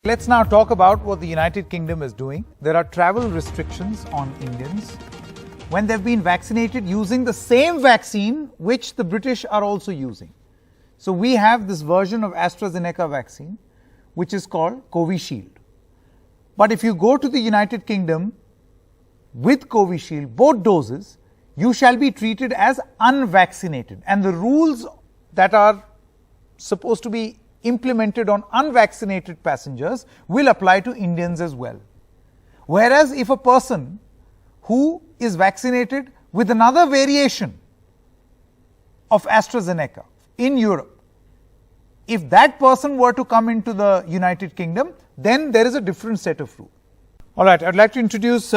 Let's now talk about what the United Kingdom is doing. There are travel restrictions on Indians when they've been vaccinated using the same vaccine which the British are also using. So we have this version of AstraZeneca vaccine which is called Covishield. But if you go to the United Kingdom with Covishield, both doses, you shall be treated as unvaccinated. And the rules that are supposed to be implemented on unvaccinated passengers will apply to Indians as well. Whereas if a person who is vaccinated with another variation of AstraZeneca in Europe, if that person were to come into the United Kingdom, then there is a different set of rules. All right, I'd like to introduce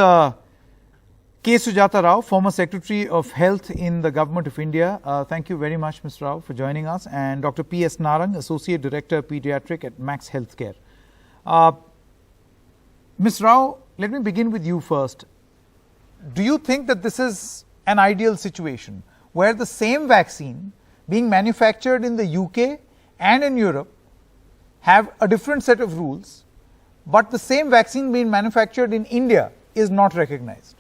K. Sujata Rao, former Secretary of Health in the Government of India. Thank you very much, Ms. Rao, for joining us. And Dr. P. S. Narang, Associate Director, Pediatric at Max Healthcare. Ms. Rao, let me begin with you first. Do you think that this is an ideal situation where the same vaccine being manufactured in the UK and in Europe have a different set of rules, but the same vaccine being manufactured in India is not recognized?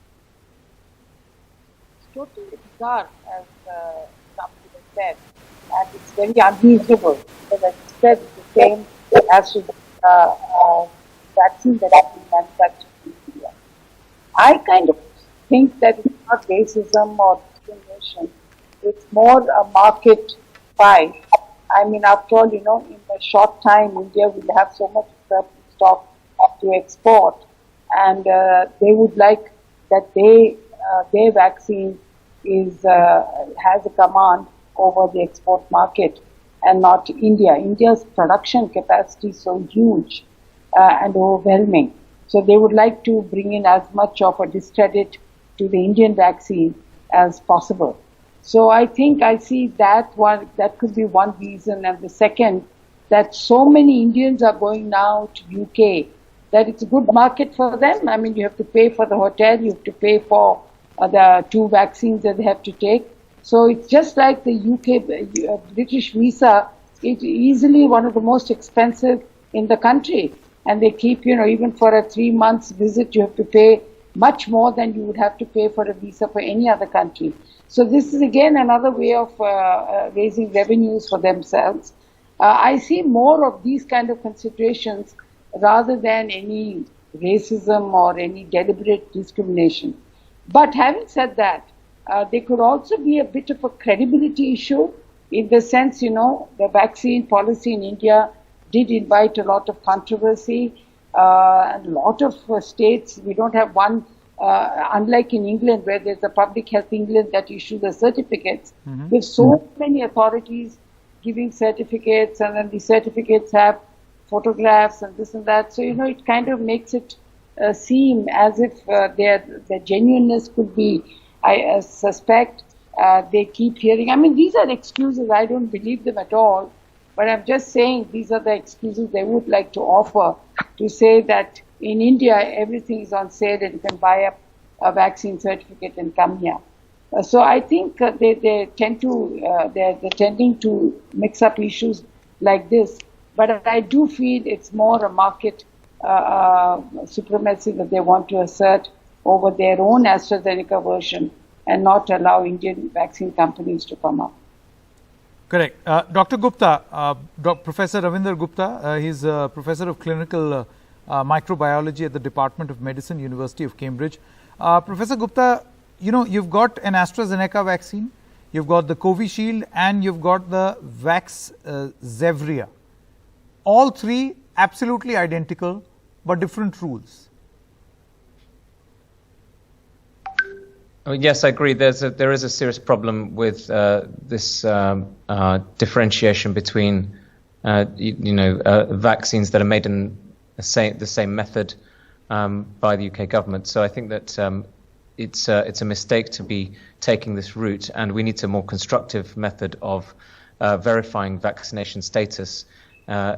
Totally bizarre, as somebody has said, and it's very unreasonable because, as you said, it's the same as the vaccine that has been manufactured in India. I kind of think that it's not racism or discrimination, it's more a market fight. I mean, after all, in a short time, India will have so much stock to export, and they would like that their vaccine has a command over the export market and not India. India's production capacity is so huge and overwhelming. So they would like to bring in as much of a discredit to the Indian vaccine as possible. So I think I see that could be one reason. And the second, that so many Indians are going now to UK, that it's a good market for them. I mean, you have to pay for the hotel, you have to pay for the 2 vaccines that they have to take. So it's just like the UK British visa, it's easily one of the most expensive in the country. And they keep, even for a 3 months visit, you have to pay much more than you would have to pay for a visa for any other country. So this is again another way of raising revenues for themselves. I see more of these kind of considerations rather than any racism or any deliberate discrimination. But having said that, there could also be a bit of a credibility issue in the sense, the vaccine policy in India did invite a lot of controversy. And a lot of states, we don't have one, unlike in England where there's a Public Health England that issues the certificates. There's so many authorities giving certificates, and then the certificates have photographs and this and that. So, it kind of makes it seem as if their genuineness could be, I suspect. They keep hearing, I mean, these are excuses, I don't believe them at all, but I'm just saying these are the excuses they would like to offer to say that in India everything is on sale and you can buy up a vaccine certificate and come here. So I think they're tending to mix up issues like this, but I do feel it's more a market supremacy that they want to assert over their own AstraZeneca version and not allow Indian vaccine companies to come up. Correct. Dr. Gupta, Professor Ravinder Gupta, he's a Professor of Clinical Microbiology at the Department of Medicine, University of Cambridge. Professor Gupta, you've got an AstraZeneca vaccine, you've got the Covishield, and you've got the Vaxzevria. All 3 absolutely identical, but different rules. Yes, I agree. There is a serious problem with this differentiation between vaccines that are made in the same method by the UK government. So I think that it's a mistake to be taking this route, and we need a more constructive method of verifying vaccination status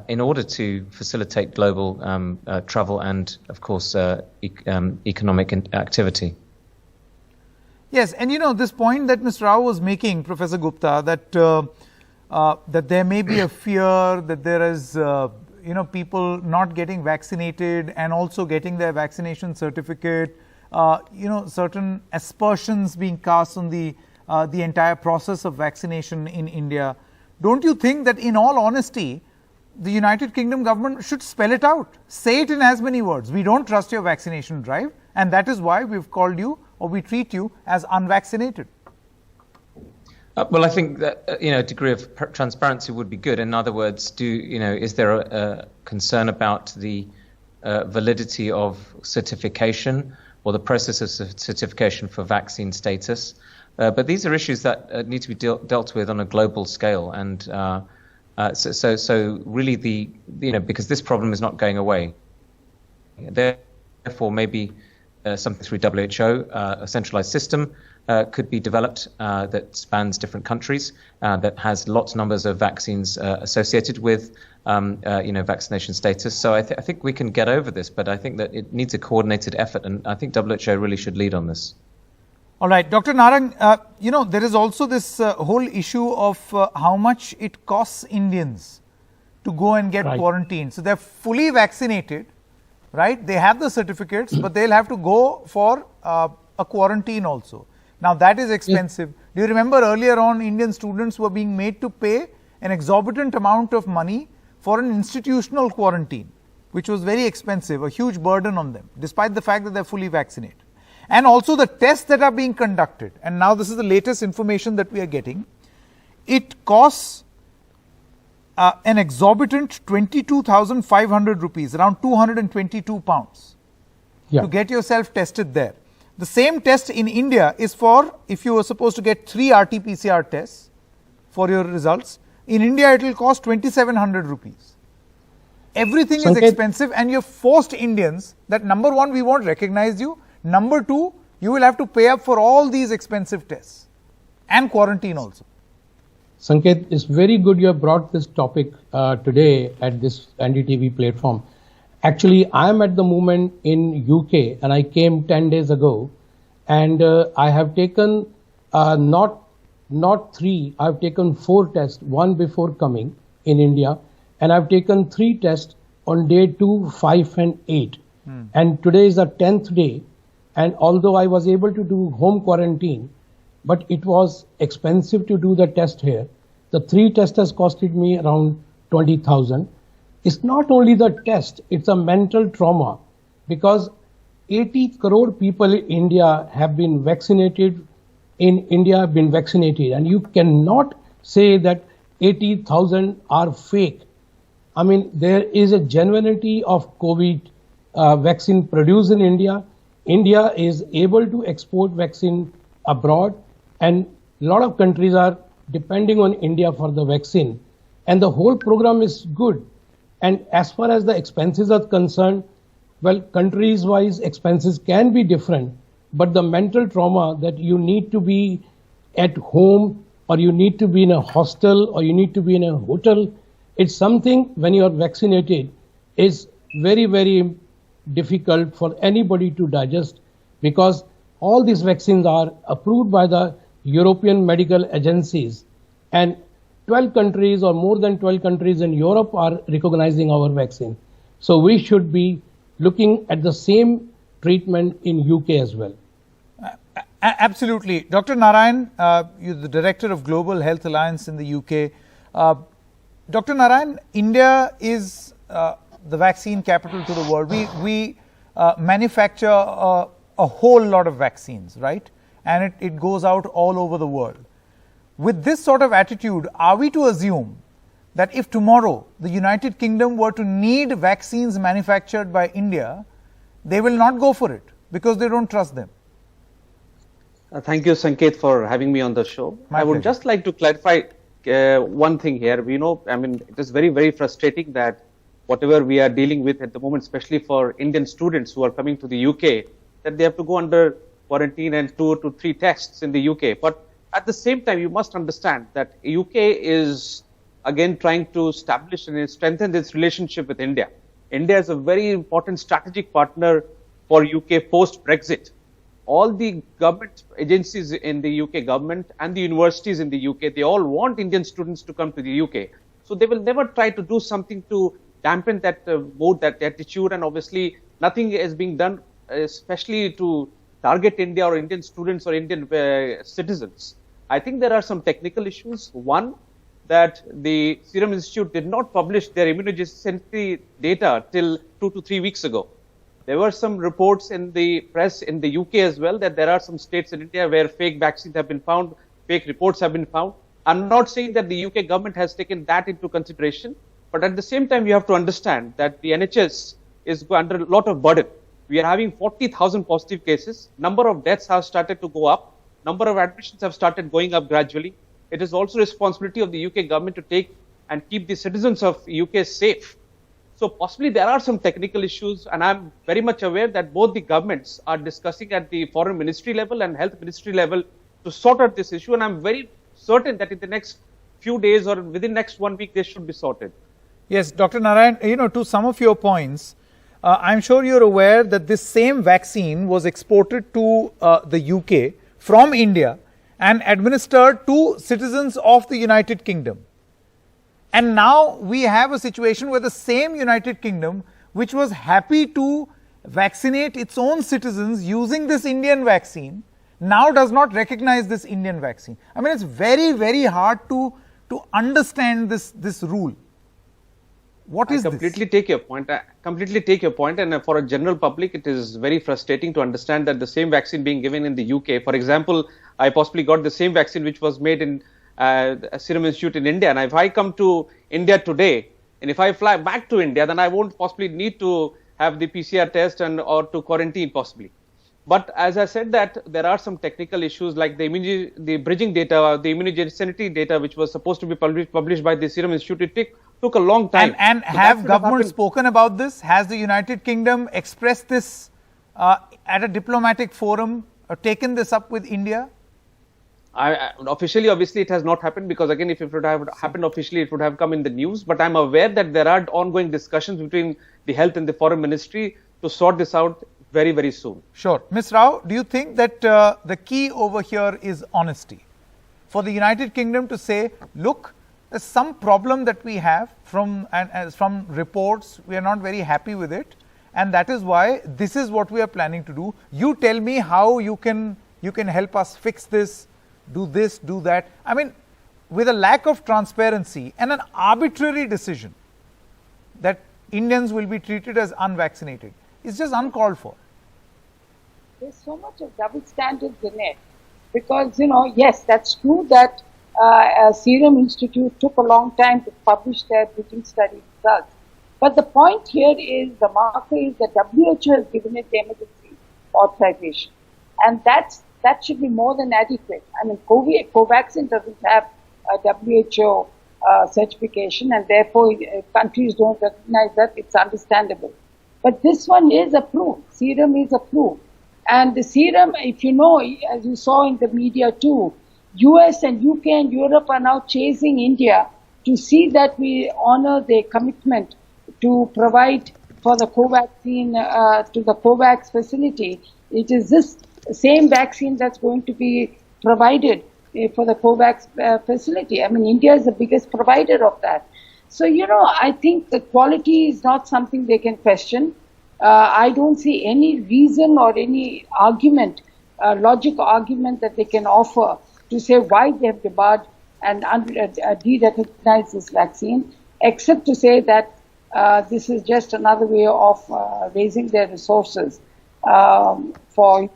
in order to facilitate global travel and, of course, economic activity. Yes, and this point that Ms. Rao was making, Professor Gupta, that there may be a fear that there is people not getting vaccinated and also getting their vaccination certificate, certain aspersions being cast on the entire process of vaccination in India. Don't you think that, in all honesty, the United Kingdom government should spell it out, say it in as many words? We don't trust your vaccination drive, and that is why we've called you, or we treat you as unvaccinated. Well, I think that a degree of transparency would be good. In other words, is there a concern about the validity of certification or the process of certification for vaccine status? But these are issues that need to be dealt with on a global scale, and so really because this problem is not going away. Therefore, maybe something through WHO, a centralized system could be developed that spans different countries, that has lots of numbers of vaccines associated with vaccination status. So I think we can get over this, but I think that it needs a coordinated effort, and I think WHO really should lead on this. All right, Dr. Narang, there is also this whole issue of how much it costs Indians to go and get quarantined. So they're fully vaccinated, right? They have the certificates, but they'll have to go for a quarantine also. Now that is expensive. Yes. Do you remember earlier on, Indian students were being made to pay an exorbitant amount of money for an institutional quarantine, which was very expensive, a huge burden on them, despite the fact that they're fully vaccinated. And also the tests that are being conducted, and now this is the latest information that we are getting, it costs an exorbitant 22,500 rupees, around 222 pounds, to get yourself tested there. The same test in India is for, if you were supposed to get 3 RT-PCR tests for your results, in India it will cost 2,700 rupees. Everything is expensive, and you've forced Indians that, number one, we won't recognize you. Number two, you will have to pay up for all these expensive tests and quarantine also. Sanket, it's very good you have brought this topic today at this NDTV platform. Actually, I am at the moment in UK, and I came 10 days ago, and I have taken not 3, I have taken 4 tests, 1 before coming in India, and I have taken 3 tests on day 2, 5 and 8. And today is the 10th day, and although I was able to do home quarantine, but it was expensive to do the test here. The 3 tests has costed me around 20,000. It's not only the test, it's a mental trauma, because 80 crore people in India have been vaccinated, and you cannot say that 80,000 are fake. I mean, there is a genuinity of COVID vaccine produced in India. India is able to export vaccine abroad, and a lot of countries are depending on India for the vaccine. And the whole program is good. And as far as the expenses are concerned, well, countries-wise expenses can be different, but the mental trauma that you need to be at home, or you need to be in a hostel, or you need to be in a hotel, it's something when you are vaccinated is very, very difficult for anybody to digest, because all these vaccines are approved by the European medical agencies, and 12 countries or more than 12 countries in Europe are recognizing our vaccine. So we should be looking at the same treatment in UK as well. Absolutely. Dr. Narayan, you're the Director of Global Health Alliance in the UK. Dr. Narayan, India is the vaccine capital to the world. We manufacture a whole lot of vaccines, right? And it goes out all over the world. With this sort of attitude, are we to assume that if tomorrow the United Kingdom were to need vaccines manufactured by India, they will not go for it because they don't trust them? Thank you, Sanket, for having me on the show. I would just like to clarify one thing here. We know, I mean, it is very, very frustrating that whatever we are dealing with at the moment, especially for Indian students who are coming to the UK, that they have to go under quarantine and 2 to 3 tests in the UK. But at the same time, you must understand that UK is again trying to establish and strengthen its relationship with India. India is a very important strategic partner for UK post-Brexit. All the government agencies in the UK government and the universities in the UK, they all want Indian students to come to the UK. So they will never try to do something to dampen that mood, that attitude, and obviously nothing is being done, especially to target India or Indian students or Indian citizens. I think there are some technical issues. One, that the Serum Institute did not publish their immunogenicity data till 2 to 3 weeks ago. There were some reports in the press in the UK as well that there are some states in India where fake vaccines have been found, fake reports have been found. I'm not saying that the UK government has taken that into consideration, but at the same time, you have to understand that the NHS is under a lot of burden. We are having 40,000 positive cases. Number of deaths have started to go up. Number of admissions have started going up gradually. It is also responsibility of the UK government to take and keep the citizens of UK safe. So possibly there are some technical issues, and I'm very much aware that both the governments are discussing at the foreign ministry level and health ministry level to sort out this issue. And I'm very certain that in the next few days or within next 1 week, they should be sorted. Yes, Dr. Narayan, to some of your points, I'm sure you're aware that this same vaccine was exported to the UK from India and administered to citizens of the United Kingdom. And now we have a situation where the same United Kingdom, which was happy to vaccinate its own citizens using this Indian vaccine, now does not recognize this Indian vaccine. I mean, it's very, very hard to understand this rule. What is this? I completely take your point. And for a general public, it is very frustrating to understand that the same vaccine being given in the UK, for example, I possibly got the same vaccine which was made in a Serum Institute in India. And if I come to India today, and if I fly back to India, then I won't possibly need to have the PCR test or to quarantine possibly. But as I said that there are some technical issues like the bridging data, the immunogenicity data, which was supposed to be published by the Serum Institute, it took a long time. And so have governments spoken about this? Has the United Kingdom expressed this at a diplomatic forum, or taken this up with India? Officially, obviously, it has not happened because, again, if it would have happened officially, it would have come in the news. But I'm aware that there are ongoing discussions between the health and the foreign ministry to sort this out very, very soon. Sure. Ms. Rao, do you think that the key over here is honesty? For the United Kingdom to say, look, there's some problem that we have from reports, we are not very happy with it. And that is why this is what we are planning to do. You tell me how you can help us fix this, do this, do that. I mean, with a lack of transparency and an arbitrary decision that Indians will be treated as unvaccinated is just uncalled for. There's so much of double standards in it because, yes, that's true that Serum Institute took a long time to publish their bridging study results. But the point here is the marker is that WHO has given it the emergency authorization. And that should be more than adequate. I mean, Covaxin doesn't have a WHO certification, and therefore countries don't recognize that. It's understandable. But this one is approved. Serum is approved. And the Serum, if you know, as you saw in the media too, US and UK and Europe are now chasing India to see that we honor their commitment to provide for the Covaxin, to the COVAX facility. It is this same vaccine that's going to be provided for the COVAX facility. I mean, India is the biggest provider of that. So, I think the quality is not something they can question. I don't see any reason or any argument, logical argument that they can offer to say why they have debarred and de-recognized this vaccine, except to say that this is just another way of raising their resources by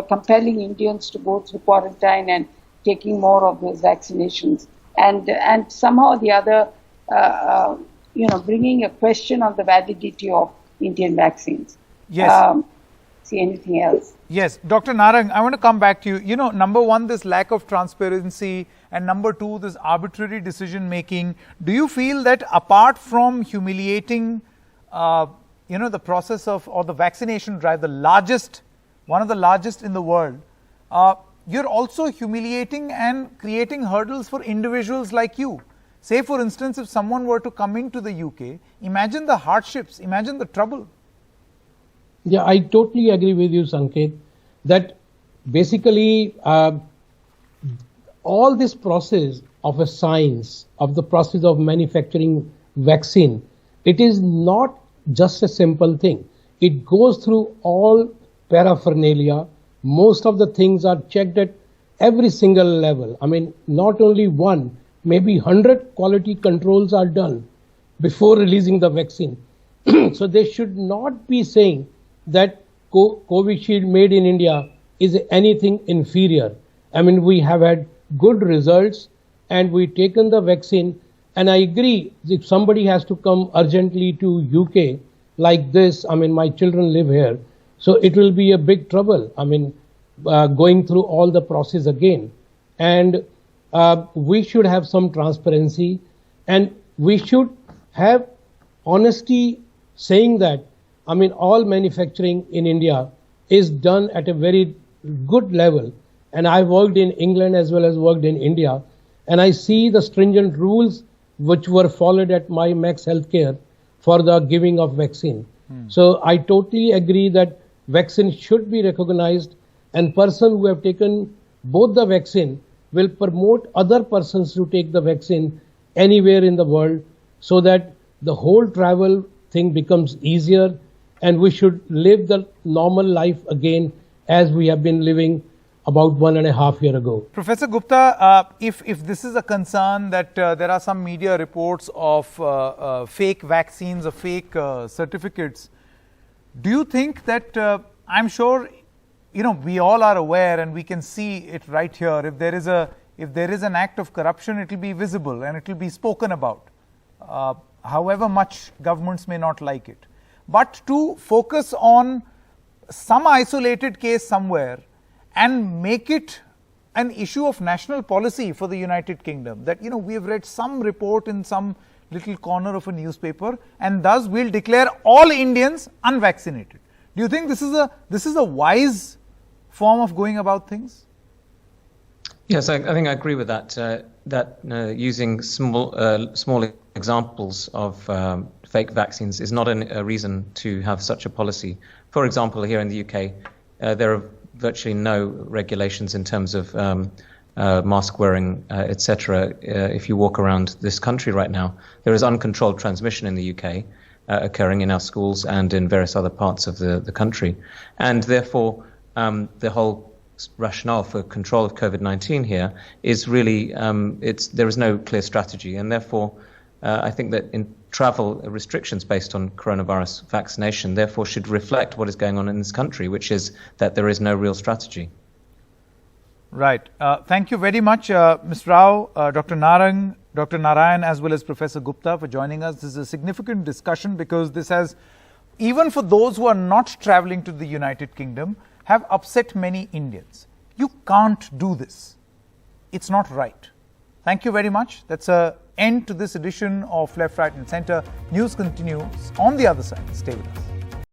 compelling Indians to go through quarantine and taking more of those vaccinations, and somehow or the other, bringing a question on the validity of Indian vaccines. Yes. See anything else? Yes, Dr. Narang, I want to come back to you. Number one, this lack of transparency, and number two, this arbitrary decision making. Do you feel that apart from humiliating, the process of or the vaccination drive, one of the largest in the world, you're also humiliating and creating hurdles for individuals like you. Say, for instance, if someone were to come into the UK, imagine the hardships, imagine the trouble. Yeah, I totally agree with you, Sanket, that basically all this process of a science, of the process of manufacturing vaccine, it is not just a simple thing. It goes through all paraphernalia. Most of the things are checked at every single level. I mean, not only one, maybe 100 quality controls are done before releasing the vaccine. So they should not be saying that Covishield made in India is anything inferior. I mean, we have had good results and we've taken the vaccine. And I agree, if somebody has to come urgently to UK like this, I mean, my children live here, so it will be a big trouble. I mean, going through all the process again. And we should have some transparency and we should have honesty saying that, I mean, all manufacturing in India is done at a very good level. And I worked in England as well as worked in India. And I see the stringent rules which were followed at my Max Healthcare for the giving of vaccine. So I totally agree that vaccine should be recognized, and person who have taken both the vaccine will promote other persons to take the vaccine anywhere in the world, so that the whole travel thing becomes easier and we should live the normal life again as we have been living about 1.5 years ago. Professor Gupta, if this is a concern that there are some media reports of fake vaccines or fake certificates, do you think that, I'm sure, you know, we all are aware and we can see it right here, if there is an act of corruption, it will be visible and it will be spoken about, however much governments may not like it. But to focus on some isolated case somewhere and make it an issue of national policy for the United Kingdom, that, you know, we have read some report in some little corner of a newspaper and thus we'll declare all Indians unvaccinated. Do you think this is a wise form of going about things? Yes, I think I agree with that. Using small examples of fake vaccines is not a reason to have such a policy. For example, here in the UK, there are virtually no regulations in terms of mask wearing, etc. If you walk around this country right now, there is uncontrolled transmission in the UK occurring in our schools and in various other parts of the country. And therefore, the whole rationale for control of COVID-19 here is really, there is no clear strategy. And therefore, I think that in travel restrictions based on coronavirus vaccination therefore should reflect what is going on in this country, which is that there is no real strategy. Right. Thank you very much, Ms. Rao, Dr. Narayan, as well as Professor Gupta for joining us. This is a significant discussion because this has, even for those who are not traveling to the United Kingdom, have upset many Indians. You can't do this. It's not right. Thank you very much. That's an end to this edition of Left, Right and Centre. News continues on the other side. Stay with us.